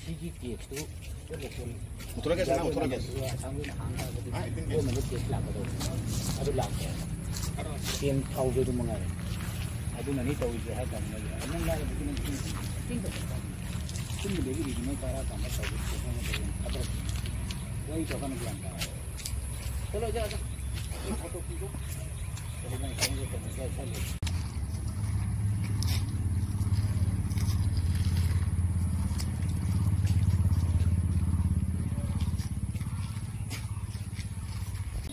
CG case tu Motor gas na motor gas. Oh mana case lah betul. Ada lah. Yang kau betul mengai. Ada nanti tahu je hai kamu lagi. Anang lah begini tinggal. Tunggu dulu di mana cara kamu tahu. Apa? Woi jangan bilang. Kalau jaga. Foto kiko. Kalau nak kamu saya.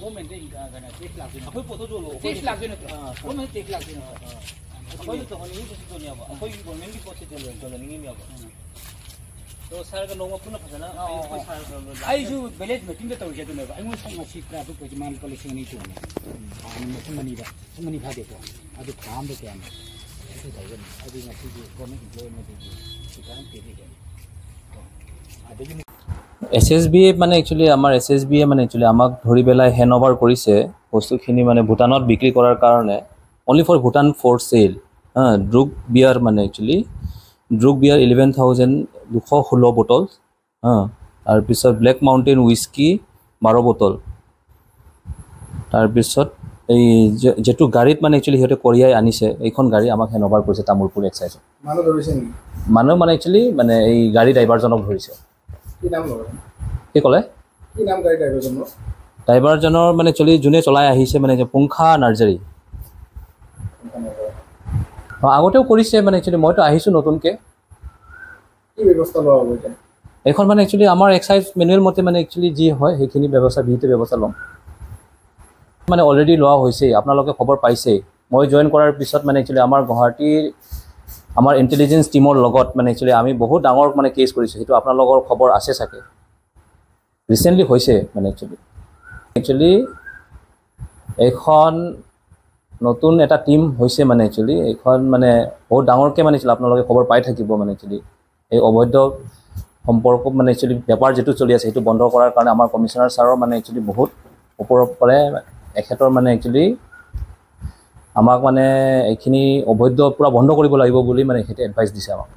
वो maintain करना 6 लाख दिन कोई photo जो लो 6 लाख दिन वो मैं 6 लाख दिन कोई तो होनी है तो नहीं अब कोई गवर्नमेंट की पोस्ट चलो नहीं में अब तो सर का लोगों को ना फसना आई जो विलेज मीटिंग के तौर पे आई मुझे समझ सीखा तो कुछ मान कलेक्शन नहीं चाहिए आने में सुमनी भादे को अब काम तो क्या है ऐसे जाएगा अभी मैं सीधे गवर्नमेंट एम्प्लॉय में दीजिए सिखाने के लिए आगे SSB মানে একচুয়ালি আমাৰ SSB মানে একচুয়ালি আমাক ধৰি বেলাই হেনওভাৰ কৰিছে বস্তুখিনি মানে ভুটানত বিক্ৰী কৰাৰ কাৰণে only for Bhutan for sale Druk beer মানে একচুয়ালি ড্ৰুগ বিয়াৰ 11216 বটল তাৰ পিছত ব্লেক মাউণ্টেন উইস্কি 12 বটল তাৰ পিছত এই যেটো গাড়ীত মানে একচুয়ালি হেতে কৰিয়াই আনিছে এইখন গাড়ী আমাক হেনওভাৰ কৰিছে তামুলপুৰ এক্সাইজ মানুহ ধৰিছে নি মানুহ মানে একচুয়ালি মানে এই গাড়ী ড্ৰাইভাৰজনক ধৰিছে কি নাম লয় কি কলে কি নাম গাড়ী ড্ৰাইভাৰজনৰ ড্ৰাইভাৰজনৰ মানে চলি জুনে চলাই আহিছে মানে যে পুংখা নাৰ্জাৰী আগতেও কৰিছে মানে একচুয়ালি মইতো আহিছো নতুনকে কি ব্যৱস্থা লোৱা হ'ব এতিয়া এখন মানে একচুয়ালি আমাৰ এক্সাইজ মেনুৱেল মতে মানে একচুয়ালি যি হয় সেইখিনি ব্যৱস্থা বিহিত ব্যৱস্থা লম মানে অলৰেডি লোৱা হৈছে আপোনালোকে খবৰ পাইছে মই জয়েন কৰাৰ পিছত মানে একচুয়ালি আমাৰ গুৱাহাটীৰ আমাৰ ইন্টেলিজেন্স টিমৰ লগত মানে একচুয়ালি আমি বহুত ডাঙৰ মানে কেছ কৰিছো সেইটো আপোনালোকৰ খবৰ আছে থাকে ৰিসেন্টলি হৈছে মানে একচুয়ালি এখন নতুন এটা টিম হৈছে মানে একচুয়ালি এখন মানে বহুত ডাঙৰকে মানে আপোনালোকে খবৰ পাই থাকিব মানে একচুয়ালি এই অবৈধ সম্পৰ্ক মানে একচুয়ালি ব্যাপাৰ যেটো চলি আছে সেইটো বন্ধ কৰাৰ কাৰণে আমাৰ কমিশনাৰ ছাৰৰ মানে একচুয়ালি বহুত ওপৰৰ পৰে এখেতৰ মানে একচুয়ালি আমাক মানে এইখিনি অবৈধ পুৰা বন্ধ কৰিব লাগিব বুলি মানে এখেতে এডভাইস দিছে আমাক